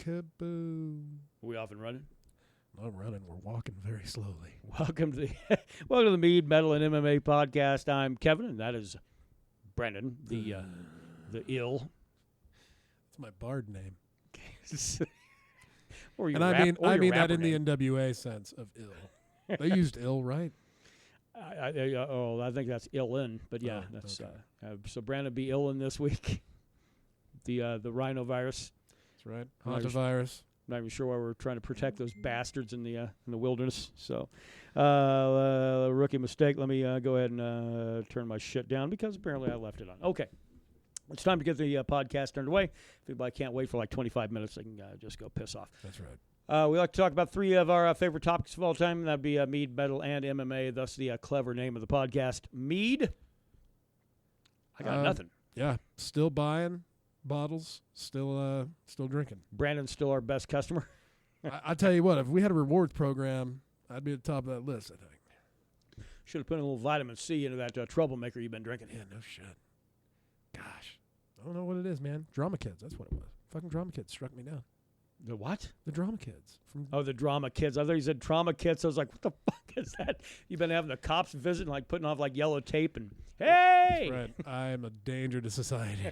Kaboom. Are we off and running? Not running. We're walking very slowly. Welcome to the Mead, Metal, and MMA podcast. I'm Kevin, and that is Brendan, the ill. It's my bard name. Or your and I mean that in name. the NWA sense of ill. They used ill, right? I think that's ill-in, but yeah, that's okay. So Brandon be ill-in this week. The rhinovirus. That's right. Hantavirus. I'm not even sure why we're trying to protect those bastards in the wilderness. So, rookie mistake. Let me go ahead and turn my shit down because apparently I left it on. Okay. It's time to get the podcast turned away. If anybody can't wait for like 25 minutes, they can just go piss off. That's right. We like to talk about three of our favorite topics of all time. That'd be Mead, Metal, and MMA, thus the clever name of the podcast. Mead. I got nothing. Yeah. Still buying bottles, still drinking. Brandon's still our best customer. I tell you what, if we had a rewards program, I'd be at the top of that list, I think. Should have put a little vitamin C into that troublemaker you've been drinking. Yeah, no shit. Gosh. I don't know what it is, man. Drama Kids, that's what it was. Fucking Drama Kids struck me down. The what? The Drama Kids. The Drama Kids. I thought you said Trauma Kids. I was like, what the fuck is that? You've been having the cops visit and like putting off like yellow tape and, hey! That's right. I am a danger to society.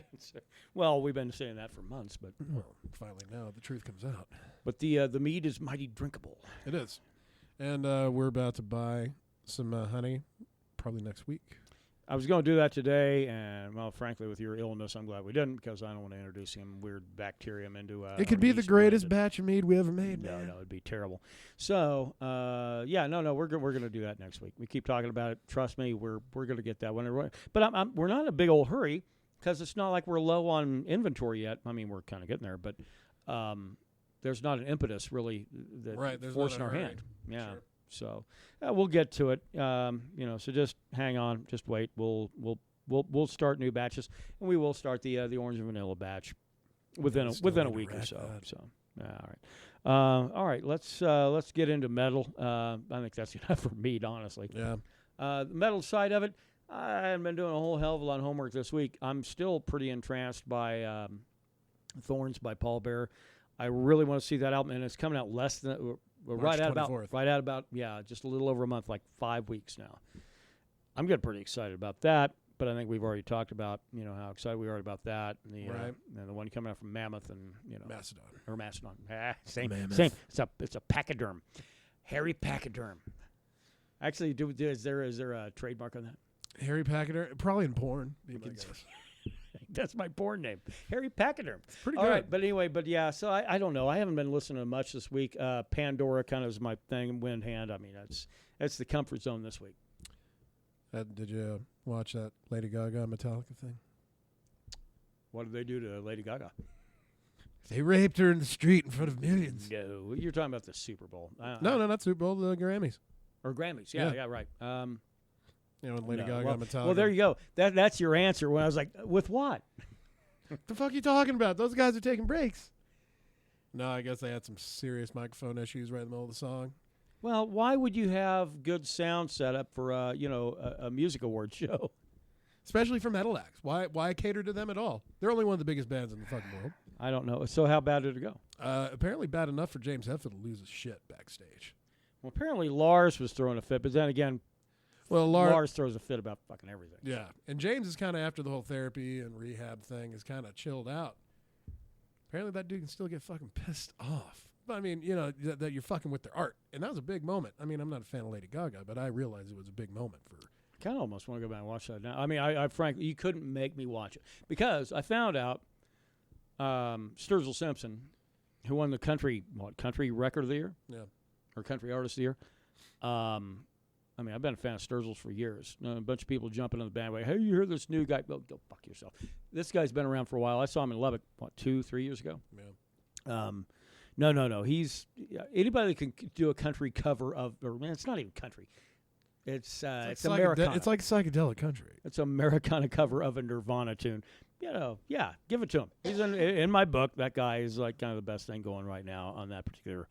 Well, we've been saying that for months, but... Well, finally now the truth comes out. But the mead is mighty drinkable. It is. And we're about to buy some honey probably next week. I was going to do that today, and, well, frankly, with your illness, I'm glad we didn't because I don't want to introduce some weird bacterium into it could be the greatest batch of mead we ever made, man. No, it'd be terrible. So, we're going to do that next week. We keep talking about it. Trust me, we're going to get that one. But we're not in a big old hurry because it's not like we're low on inventory yet. I mean, we're kind of getting there, but there's not an impetus really that's forcing our hand. Yeah. Sure. So we'll get to it. So just hang on, just wait. We'll start new batches, and we will start the orange and vanilla batch within a week or so. So all right. Let's get into metal. I think that's enough for meat, honestly. Yeah. The metal side of it, I haven't been doing a whole hell of a lot of homework this week. I'm still pretty entranced by Thorns by Paul Bearer. I really want to see that album, and it's coming out less than. Right at about just a little over a month, like 5 weeks now. I'm getting pretty excited about that, but I think we've already talked about how excited we are about that, and the one coming out from Mammoth and Macedon. Same. It's a pachyderm, hairy pachyderm. Actually, is there a trademark on that? Hairy pachyderm, probably in porn. That's my porn name, Harry Pachyderm. Pretty good. All right, but anyway, so I don't know. I haven't been listening to much this week. Pandora kind of is my thing. Wind Hand. I mean, that's the comfort zone this week. Did you watch that Lady Gaga Metallica thing? What did they do to Lady Gaga? They raped her in the street in front of millions. No, you're talking about the Super Bowl. No, not Super Bowl. The Grammys. Or Grammys. Yeah, right. When Lady Gaga Metallica. Well, there you go. That's your answer. When I was like, with what? The fuck are you talking about? Those guys are taking breaks. No, I guess they had some serious microphone issues right in the middle of the song. Well, why would you have good sound set up for a music award show? Especially for metal acts. Why cater to them at all? They're only one of the biggest bands in the fucking world. I don't know. So how bad did it go? Apparently bad enough for James Hetfield to lose his shit backstage. Well, apparently Lars was throwing a fit, but then again, Lars throws a fit about fucking everything. Yeah, and James is kind of after the whole therapy and rehab thing is kind of chilled out. Apparently that dude can still get fucking pissed off. But I mean, that you're fucking with their art. And that was a big moment. I mean, I'm not a fan of Lady Gaga, but I realized it was a big moment for her. I kind of almost want to go back and watch that now. I mean, I frankly, you couldn't make me watch it. Because I found out Sturgill Simpson, who won the country record of the year? Yeah. Or country artist of the year. I mean, I've been a fan of Sturgill's for years. A bunch of people jumping on the bandwagon. Hey, you hear this new guy? Go fuck yourself. This guy's been around for a while. I saw him in Lubbock, 2-3 years ago? Yeah. No. He's anybody that can do a country cover of, or man, it's not even country. It's Americana. It's like psychedelic country. It's Americana cover of a Nirvana tune. Give it to him. He's in my book. That guy is like kind of the best thing going right now on that particular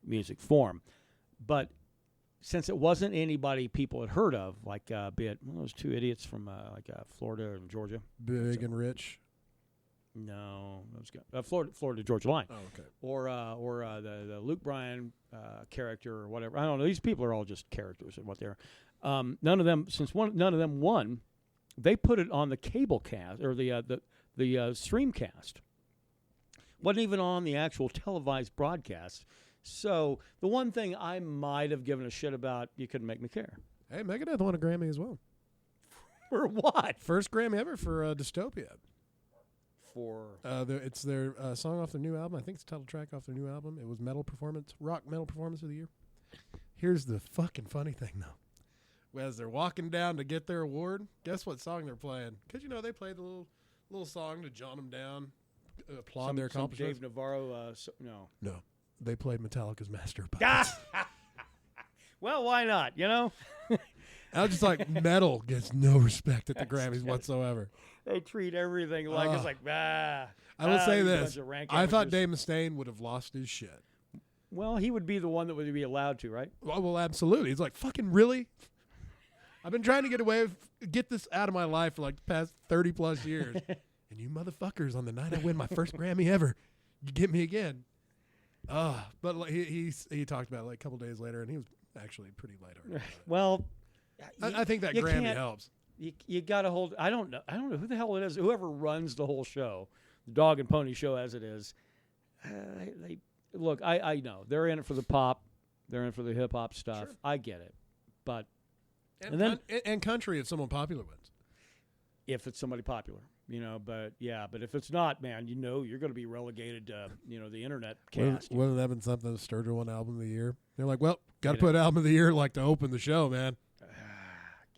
music form. But since it wasn't anybody people had heard of, like be it one of those two idiots from Florida and Georgia, Big and Rich. No, that was good. Florida Georgia Line. Oh, okay. Or the Luke Bryan character or whatever. I don't know. These people are all just characters and what they're. None of them won. They put it on the cable cast or the streamcast. Wasn't even on the actual televised broadcast. So the one thing I might have given a shit about, you couldn't make me care. Hey, Megadeth won a Grammy as well. For what? First Grammy ever for Dystopia. For it's their song off their new album. I think it's the title track off their new album. It was rock metal performance of the year. Here's the fucking funny thing, though. As they're walking down to get their award, guess what song they're playing? Because, they played the little song to jot them down, applaud their accomplishments. Dave Navarro, no. No. They played Metallica's Master of Puppets. Well, why not, I was just like, metal gets no respect at the Grammys whatsoever. They treat everything like it's like, I will say this. I thought Dave Mustaine would have lost his shit. Well, he would be the one that would be allowed to, right? Well, absolutely. He's like, fucking really? I've been trying to get this out of my life for like the past 30 plus years. And you motherfuckers, on the night I win my first Grammy ever, you get me again. But like, he talked about it like a couple days later, and he was actually pretty lighthearted. Well, I think that Grammy helps. You got to hold. I don't know who the hell it is. Whoever runs the whole show, the Dog and Pony Show as it is. They look. I know they're in it for the pop. They're in it for the hip hop stuff. Sure. I get it, but and country if someone popular wins. If it's somebody popular. But if it's not, man, you're going to be relegated to, the internet cast. Wouldn't that have been something that Sturgill won album of the year? They're like, well, got to put album of the year like to open the show, man.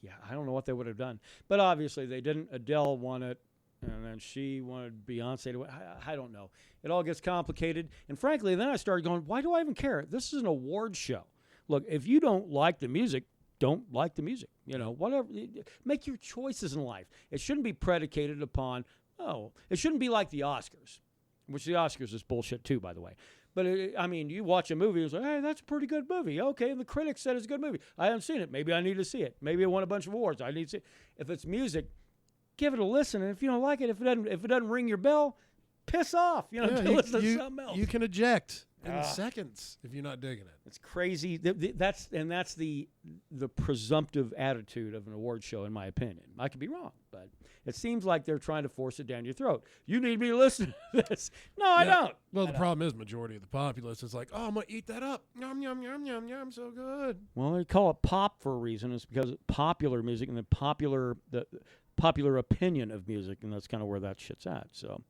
Yeah, I don't know what they would have done. But obviously they didn't. Adele won it, and then she wanted Beyonce to win. I don't know. It all gets complicated. And frankly, then I started going, why do I even care? This is an award show. Look, if you don't like the music, don't like the music. Whatever. Make your choices in life. It shouldn't be predicated upon, it shouldn't be like the Oscars, which the Oscars is bullshit too, by the way. But, you watch a movie and it's like, hey, that's a pretty good movie. Okay, and the critics said it's a good movie. I haven't seen it. Maybe I need to see it. Maybe it won a bunch of awards. I need to see it. If it's music, give it a listen. And if you don't like it, if it doesn't ring your bell, piss off. Listen to something else. You can eject in seconds if you're not digging it. It's crazy. That's the presumptive attitude of an award show, in my opinion. I could be wrong, but it seems like they're trying to force it down your throat. You need me to listen to this. No, I don't. Well, the problem is majority of the populace is like, oh, I'm going to eat that up. Yum, yum, yum, yum, yum, so good. Well, they call it pop for a reason. It's because it's popular music and the popular opinion of music, and that's kind of where that shit's at. So,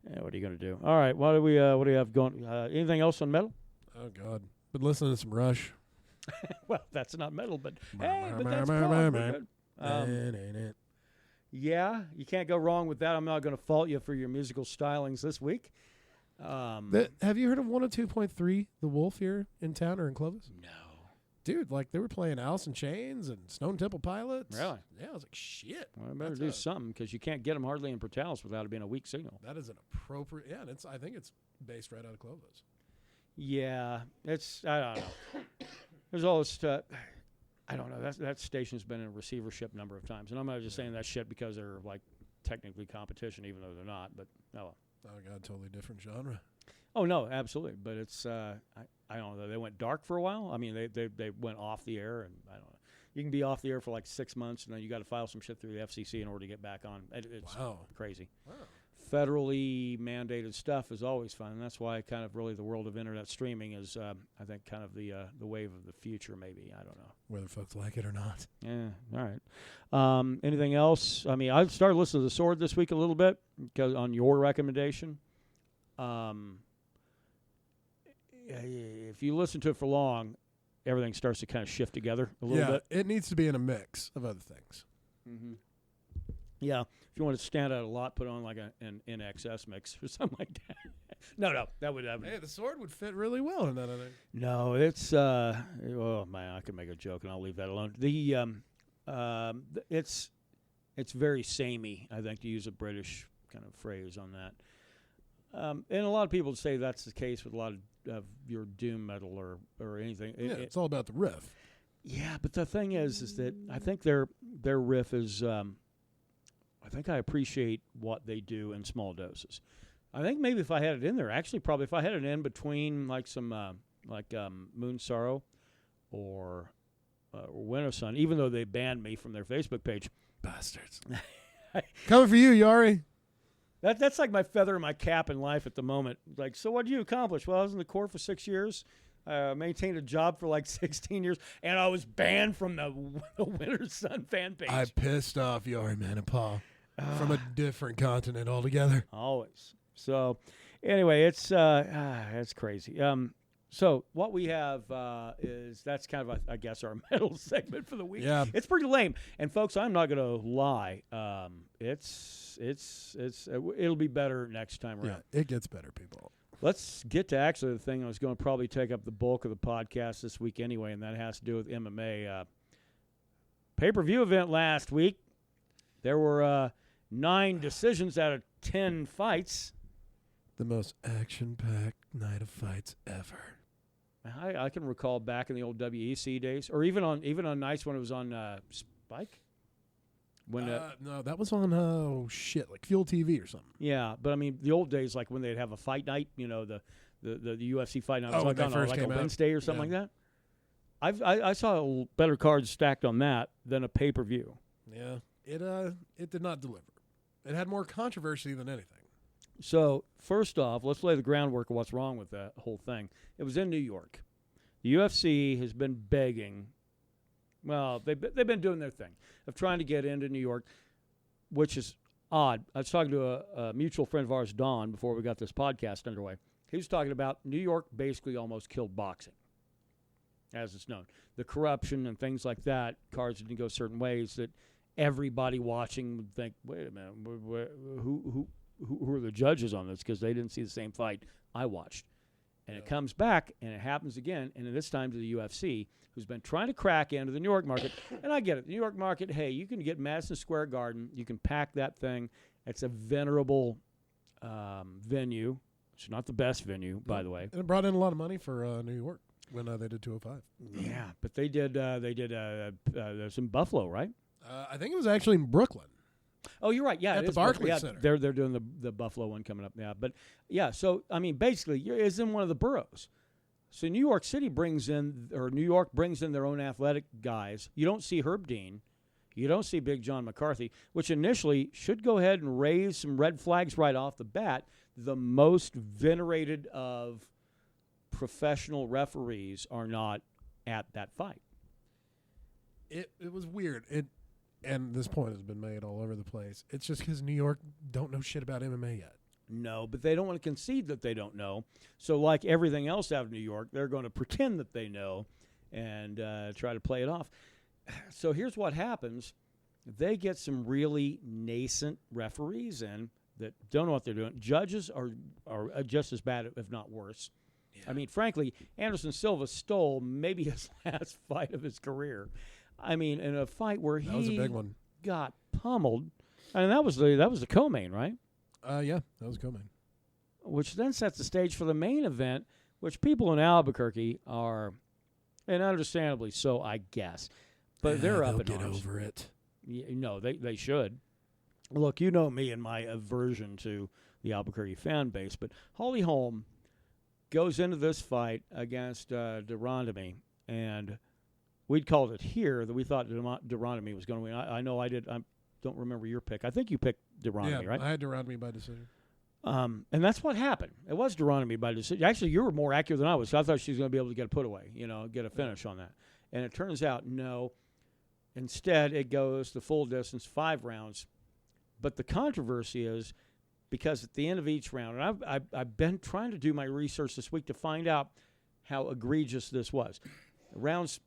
what are you going to do? All right, what do we have going? Anything else on metal? Oh God, been listening to some Rush. Well, that's not metal, but hey, but that's good. Yeah, you can't go wrong with that. I'm not going to fault you for your musical stylings this week. Have you heard of 102.3 The Wolf here in town or in Clovis? No. Dude, like they were playing Alice in Chains and Stone Temple Pilots. Really? Yeah, I was like, shit. Well, I better do something because you can't get them hardly in Portales without it being a weak signal. That is an appropriate. Yeah, and I think it's based right out of Clovis. Yeah, I don't know. There's all this stuff. I don't know. That station's been in receivership a number of times, and I'm not just saying that shit because they're like technically competition, even though they're not. But oh God, totally different genre. Oh no, absolutely. But it's I don't know. They went dark for a while. I mean, they went off the air, and I don't know. You can be off the air for like 6 months, and then you got to file some shit through the FCC in order to get back on. It's crazy. Wow. Federally mandated stuff is always fun, and that's why kind of really the world of internet streaming is, I think, kind of the wave of the future. Maybe, I don't know whether folks like it or not. Yeah. All right. Anything else? I mean, I've started listening to The Sword this week a little bit because on your recommendation. If you listen to it for long, everything starts to kind of shift together a little bit. It needs to be in a mix of other things. Mm-hmm. Yeah, if you want to stand out a lot, put on like an NXS mix or something like that. No, that would happen. Hey, The Sword would fit really well in that, I think. No, it's oh man, I could make a joke and I'll leave that alone. It's very samey, I think, to use a British kind of phrase on that. And a lot of people say that's the case with a lot of your doom metal or anything. Yeah, it's all about the riff. Yeah, but the thing is that I think their riff is I think I appreciate what they do in small doses. I think maybe if I had it in there, actually, probably if I had it in between like some Moon Sorrow or Winter Sun, even though they banned me from their Facebook page. Bastards. Coming for you, Yari. That's like my feather in my cap in life at the moment. Like, so what did you accomplish? Well, I was in the Corps for 6 years. Maintained a job for like 16 years, and I was banned from the Winter Sun fan page. I pissed off Yari Manipal from a different continent altogether. Always. So, anyway, it's crazy. So what we have is that's kind of I guess our metal segment for the week. Yeah, it's pretty lame. And folks, I'm not gonna lie. It'll be better next time around. Yeah, it gets better, people. Let's get to actually the thing that was going to probably take up the bulk of the podcast this week anyway, and that has to do with MMA. Pay-per-view event last week. There were 9 decisions out of 10 fights. The most action-packed night of fights ever. I can recall back in the old WEC days, or even on nights when it was on Spike. When no, that was on like Fuel TV or something. Yeah, but I mean the old days, like when they'd have a fight night, the UFC fight night, was like on first like a came out. Wednesday or something like that. I saw better cards stacked on that than a pay-per-view. Yeah, it did not deliver. It had more controversy than anything. So first off, let's lay the groundwork of what's wrong with that whole thing. It was in New York. The UFC has been begging. Well, they've been doing their thing of trying to get into New York, which is odd. I was talking to a mutual friend of ours, Don, before we got this podcast underway. He was talking about New York basically almost killed boxing, as it's known. The corruption and things like that, cards didn't go certain ways that everybody watching would think, wait a minute, who are the judges on this? Because they didn't see the same fight I watched. And it comes back, and it happens again, and this time to the UFC, who's been trying to crack into the New York market. And I get it. The New York market, hey, you can get Madison Square Garden. You can pack that thing. It's a venerable venue. It's not the best venue, by the way. And it brought in a lot of money for New York when they did 205. Yeah, but they did there's in Buffalo, right? I think it was actually in Brooklyn. Oh, you're right. Yeah, at the Barclays Center. Center. They're doing the Buffalo one coming up. Yeah, but yeah. So I mean, basically, it's in one of the boroughs. So New York brings in their own athletic guys. You don't see Herb Dean, you don't see Big John McCarthy, which initially should go ahead and raise some red flags right off the bat. The most venerated of professional referees are not at that fight. It was weird. And this point has been made all over the place. It's just because New York don't know shit about MMA yet. No, but they don't want to concede that they don't know. So like everything else out of New York, they're going to pretend that they know and try to play it off. So here's what happens. They get some really nascent referees in that don't know what they're doing. Judges are just as bad, if not worse. Yeah. I mean, frankly, Anderson Silva stole maybe his last fight of his career. I mean, in a fight where that was a big one. Got pummeled. I mean, that was the co-main, right? Yeah, that was co-main. Which then sets the stage for the main event, which people in Albuquerque are, and understandably so, I guess. But they're up in get arms. Over it. Yeah, no, they should. Look, you know me and my aversion to the Albuquerque fan base, but Holly Holm goes into this fight against Durandamy, and we'd called it here that we thought Durandamy was going to win. I know I did. I don't remember your pick. I think you picked Durandamy, right? I had Durandamy by decision. And that's what happened. It was Durandamy by decision. Actually, you were more accurate than I was. So I thought she was going to be able to get a put away, get a finish on that. And it turns out, no. Instead, it goes the full distance, 5 rounds. But the controversy is because at the end of each round, and I've been trying to do my research this week to find out how egregious this was. Rounds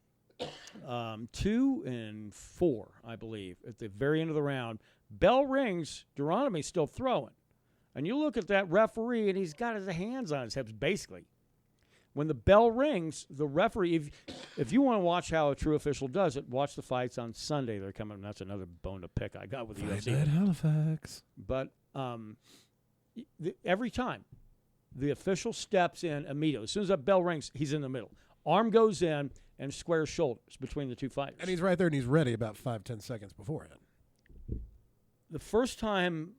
2 and 4, I believe, at the very end of the round, bell rings, Durandamy's still throwing. And you look at that referee, and he's got his hands on his hips, basically. When the bell rings, the referee, if you want to watch how a true official does it, watch the fights on Sunday. They're coming. That's another bone to pick I got with the UFC. At Halifax. But every time, the official steps in immediately. As soon as that bell rings, he's in the middle. Arm goes in and squares shoulders between the two fighters. And he's right there, and he's ready about 5-10 seconds beforehand. the first time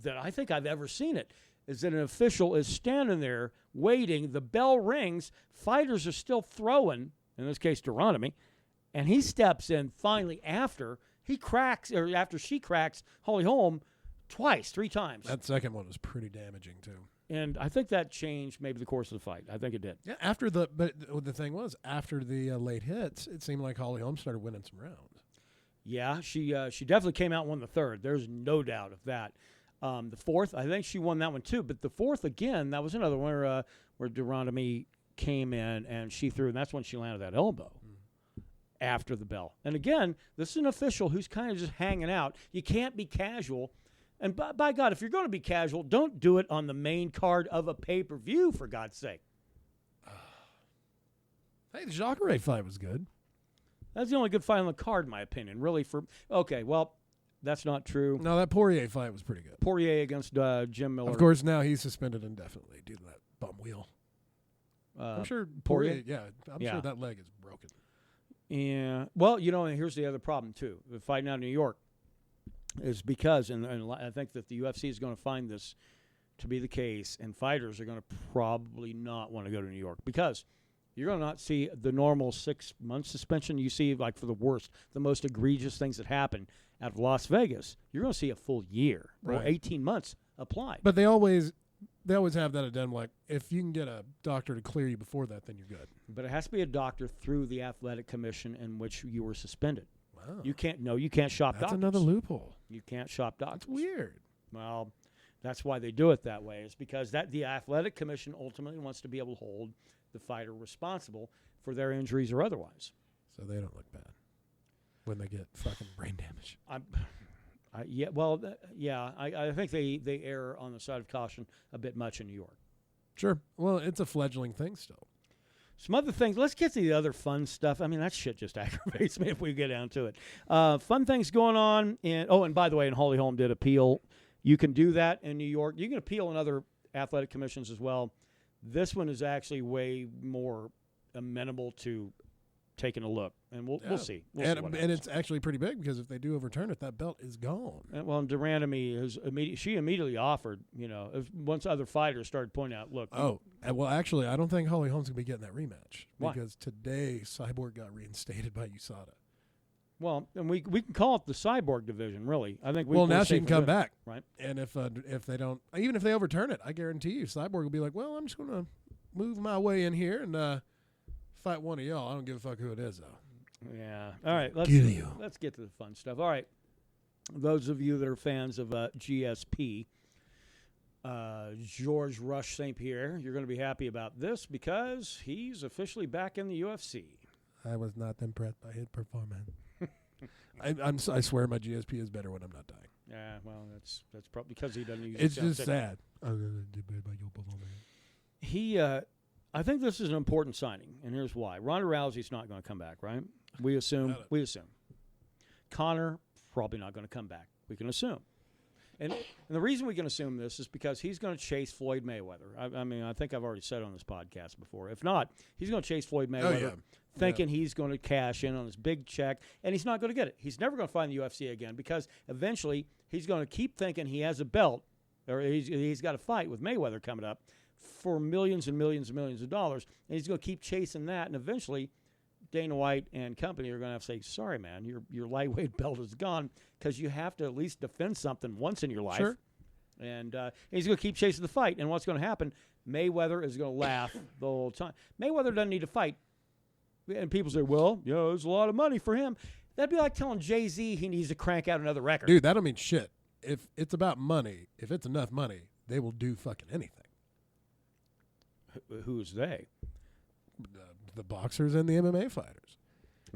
that I think I've ever seen it is that an official is standing there waiting. The bell rings. Fighters are still throwing, in this case, Deuteronomy, and he steps in finally after she cracks Holly Holm twice, 3 times. That second one was pretty damaging, too. And I think that changed maybe the course of the fight. I think it did. Yeah, but the thing was, after the late hits, it seemed like Holly Holm started winning some rounds. Yeah, she definitely came out and won the third. There's no doubt of that. The fourth, I think she won that one too. But the fourth, again, that was another one where Deuteronomy came in and she threw, and that's when she landed that elbow after the bell. And again, this is an official who's kind of just hanging out. You can't be casual. And by God, if you're going to be casual, don't do it on the main card of a pay-per-view, for God's sake. Hey, the Jacare fight was good. That's the only good fight on the card, in my opinion. Really, okay, well, that's not true. No, that Poirier fight was pretty good. Poirier against Jim Miller. Of course, now he's suspended indefinitely due to that bum wheel. I'm sure Poirier, I'm sure that leg is broken. Yeah. Well, and here's the other problem, too. The fight now in New York is because, and I think that the UFC is going to find this to be the case, and fighters are going to probably not want to go to New York because you're going to not see the normal 6-month suspension you see, like for the worst, the most egregious things that happen out of Las Vegas. You're going to see a full year or 18 months applied. But they always have that addendum, like if you can get a doctor to clear you before that, then you're good. But it has to be a doctor through the athletic commission in which you were suspended. Wow. You can't shop doctors. That's another loophole. You can't shop doctors. That's weird. Well, that's why they do it that way. It's because the athletic commission ultimately wants to be able to hold the fighter responsible for their injuries or otherwise. So they don't look bad when they get fucking brain damage. I think they err on the side of caution a bit much in New York. Sure. Well, it's a fledgling thing still. Some other things. Let's get to the other fun stuff. I mean, that shit just aggravates me if we get down to it. Fun things going on. And by the way, Holly Holm did appeal. You can do that in New York. You can appeal in other athletic commissions as well. This one is actually way more amenable to taking a look, and we'll see. And it's actually pretty big because if they do overturn it, that belt is gone. And Durandamy she immediately offered. Once other fighters started pointing out, look. Well, actually, I don't think Holly Holm's gonna be getting that rematch. Why? Because today Cyborg got reinstated by USADA. Well, and we can call it the Cyborg division, really. I think now she can come back, right? And if they don't, even if they overturn it, I guarantee you, Cyborg will be like, well, I'm just gonna move my way in here and fight one of y'all. I don't give a fuck who it is, though. Yeah. All right. Let's get to the fun stuff. All right. Those of you that are fans of GSP, George Rush St. Pierre, you're going to be happy about this because he's officially back in the UFC. I was not impressed by his performance. I swear my GSP is better when I'm not dying. Yeah, well, that's probably because he doesn't use it. It's just sad. I think this is an important signing, and here's why. Ronda Rousey's not going to come back, right? We assume. Conor probably not going to come back. We can assume. And the reason we can assume this is because he's going to chase Floyd Mayweather. I mean, I think I've already said it on this podcast before. If not, he's going to chase Floyd Mayweather thinking he's going to cash in on this big check, and he's not going to get it. He's never going to find the UFC again because eventually he's going to keep thinking he has a belt or he's got a fight with Mayweather coming up for millions and millions and millions of dollars, and he's going to keep chasing that, and eventually Dana White and company are going to have to say, sorry, man, your lightweight belt is gone because you have to at least defend something once in your life. Sure. And he's going to keep chasing the fight, and what's going to happen, Mayweather is going to laugh the whole time. Mayweather doesn't need to fight. And people say, well, there's a lot of money for him. That'd be like telling Jay-Z he needs to crank out another record. Dude, that don't mean shit. If it's about money, if it's enough money, they will do fucking anything. Who's they? The boxers and the MMA fighters.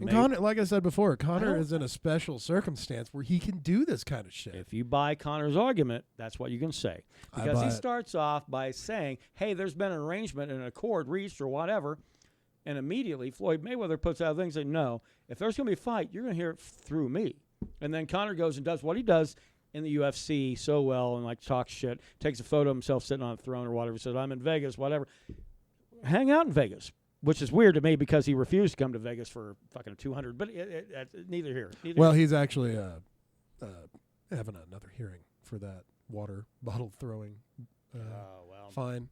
And Conor, like I said before, Conor is in a special circumstance where he can do this kind of shit. If you buy Conor's argument, that's what you can say. Because he starts off by saying, hey, there's been an arrangement and an accord reached or whatever, and immediately Floyd Mayweather puts out things saying, no, if there's going to be a fight, you're going to hear it through me. And then Conor goes and does what he does in the UFC so well and talks shit, takes a photo of himself sitting on a throne or whatever, says, I'm in Vegas, whatever. Hang out in Vegas, which is weird to me because he refused to come to Vegas for fucking $200, but neither here. Well, he's actually having another hearing for that water bottle throwing fine.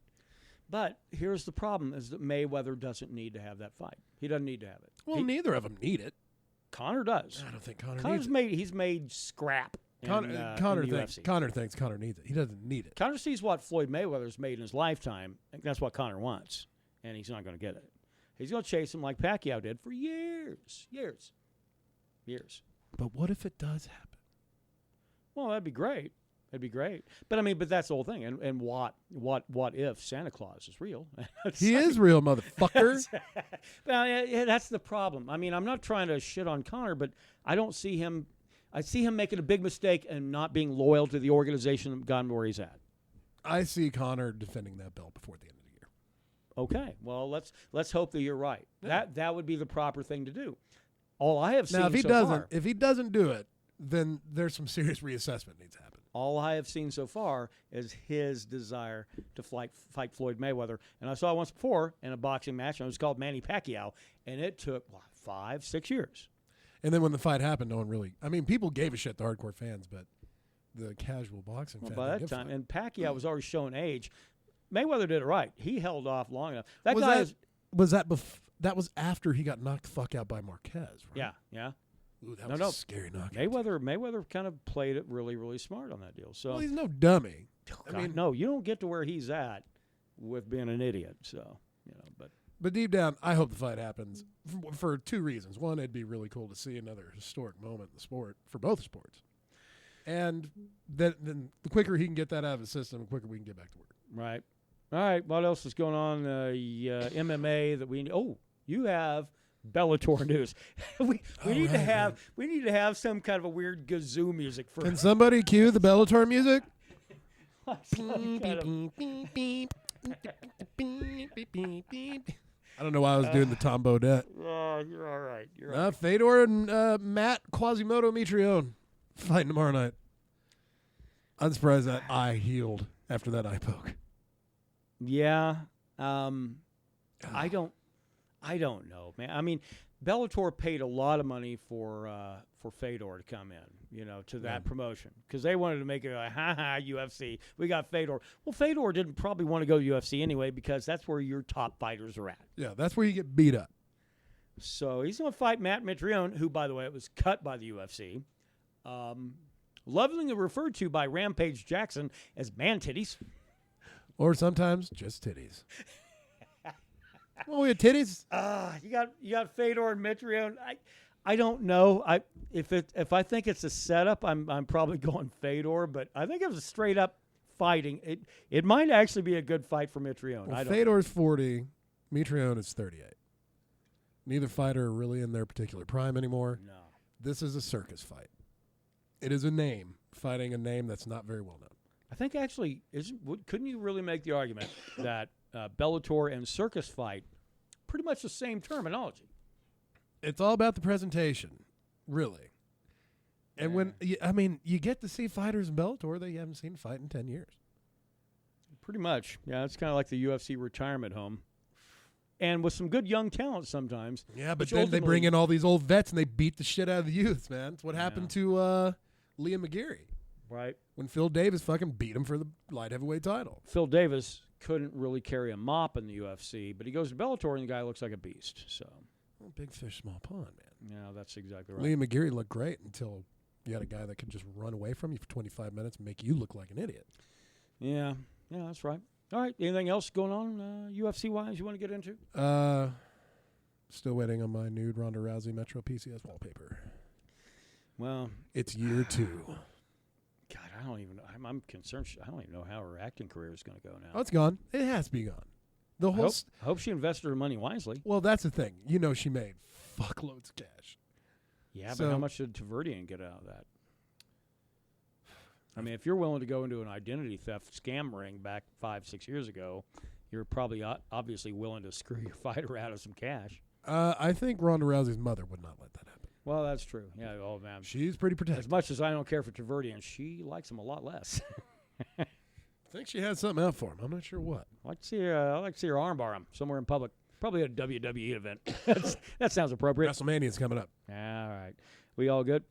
But here's the problem: is that Mayweather doesn't need to have that fight. He doesn't need to have it. Well, neither of them need it. Conor does. I don't think Connor's he's made scrap. Conor in thinks UFC. Conor thinks Conor needs it. He doesn't need it. Conor sees what Floyd Mayweather's made in his lifetime. That's what Conor wants, and he's not going to get it. He's going to chase him like Pacquiao did for years. But what if it does happen? Well, that'd be great. But I mean, that's the whole thing. And what if Santa Claus is real? He is real, motherfucker. Well, that's the problem. I mean, I'm not trying to shit on Conor, but I don't see him. I see him making a big mistake and not being loyal to the organization that got him where he's at. I see Conor defending that belt before the end of the year. Okay, well, let's hope that you're right. Yeah. That would be the proper thing to do. All I have seen now, far, if he doesn't do it, then there's some serious reassessment needs to happen. All I have seen so far is his desire to fight Floyd Mayweather. And I saw it once before in a boxing match, and it was called Manny Pacquiao, and it took 5-6 years. And then when the fight happened, no one really. I mean, people gave a shit, the hardcore fans, but the casual boxing fans. By that time, and Pacquiao was already showing age. Mayweather did it right. He held off long enough. That was after he got knocked the fuck out by Marquez, right? Yeah. Ooh, that was a scary knockout. Mayweather kind of played it really, really smart on that deal. So he's no dummy. I mean, no, you don't get to where he's at with being an idiot. So But deep down, I hope the fight happens for two reasons. One, it'd be really cool to see another historic moment in the sport for both sports. And then the quicker he can get that out of his system, the quicker we can get back to work. Right. All right. What else is going on? MMA that we. Oh, you have Bellator news. we need to have some kind of a weird kazoo music for. Can somebody cue the Bellator music? I don't know why I was doing the Tom Bodette. Oh, you're all right. You're right. Fedor and Matt Quasimodo Mitrione fighting tomorrow night. I'm surprised that eye healed after that eye poke. Yeah. I don't know, man. I mean, Bellator paid a lot of money for Fedor to come in, to that promotion because they wanted to make it UFC. We got Fedor. Well, Fedor didn't probably want to go to UFC anyway because that's where your top fighters are at. Yeah, that's where you get beat up. So he's going to fight Matt Mitrione, who, by the way, was cut by the UFC. Lovingly referred to by Rampage Jackson as man titties. Or sometimes just titties. Well, we had titties. You got Fedor and Mitrione. I don't know. If I think it's a setup, I'm probably going Fedor. But I think if it's straight up fighting, it might actually be a good fight for Mitrione. Well, Fedor's 40, Mitrione is 38. Neither fighter are really in their particular prime anymore. No, this is a circus fight. It is a name fighting a name that's not very well known. I think actually, couldn't you really make the argument that Bellator and circus fight pretty much the same terminology? It's all about the presentation, really. And when you get to see fighters in Bellator that you haven't seen fight in 10 years. Pretty much. Yeah, it's kind of like the UFC retirement home. And with some good young talent sometimes. Yeah, but then they bring in all these old vets and they beat the shit out of the youths, man. It's what happened to Liam McGeary. Right. When Phil Davis fucking beat him for the light heavyweight title. Phil Davis couldn't really carry a mop in the UFC, but he goes to Bellator and the guy looks like a beast. So, well, big fish, small pond, man. Yeah, that's exactly right. Liam McGeary looked great until you had a guy that could just run away from you for 25 minutes and make you look like an idiot. Yeah, that's right. All right, anything else going on UFC-wise you want to get into? Still waiting on my nude Ronda Rousey Metro PCS wallpaper. Well, it's year 2. God, I don't even know. I'm concerned. I don't even know how her acting career is going to go now. Oh, it's gone. It has to be gone. I hope she invested her money wisely. Well, that's the thing. She made fuckloads of cash. Yeah, but how much did Taverdian get out of that? I mean, if you're willing to go into an identity theft scam ring back 5-6 years ago, you're probably obviously willing to screw your fighter out of some cash. I think Ronda Rousey's mother would not let that happen. Well, that's true. Yeah, oh man, she's pretty protective. As much as I don't care for Taverdian, she likes him a lot less. I think she had something out for him. I'm not sure what. I'd like to see her armbar him somewhere in public. Probably at a WWE event. That sounds appropriate. WrestleMania's coming up. All right. We all good?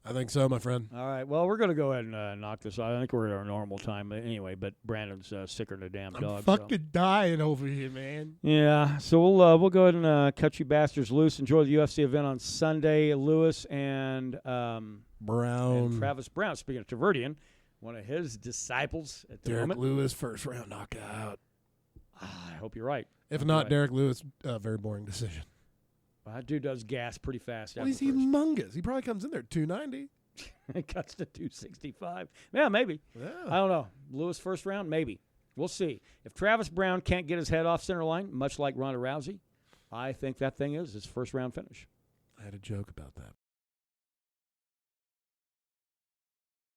I think so, my friend. All right. Well, we're going to go ahead and knock this out. I think we're at our normal time anyway, but Brandon's sicker than a damn dog. I'm fucking dying over here, man. Yeah. So we'll go ahead and cut you bastards loose. Enjoy the UFC event on Sunday. Lewis and Brown. And Travis Brown. Speaking of Taverdian, one of his disciples at the Derek moment. Lewis, first round knockout. I hope you're right. If not, Derek Lewis, very boring decision. Well, that dude does gas pretty fast. Well, he's humongous. He probably comes in there at 290. It cuts to 265. Yeah, maybe. Yeah. I don't know. Lewis first round, maybe. We'll see. If Travis Brown can't get his head off center line, much like Ronda Rousey, I think that thing is his first round finish. I had a joke about that,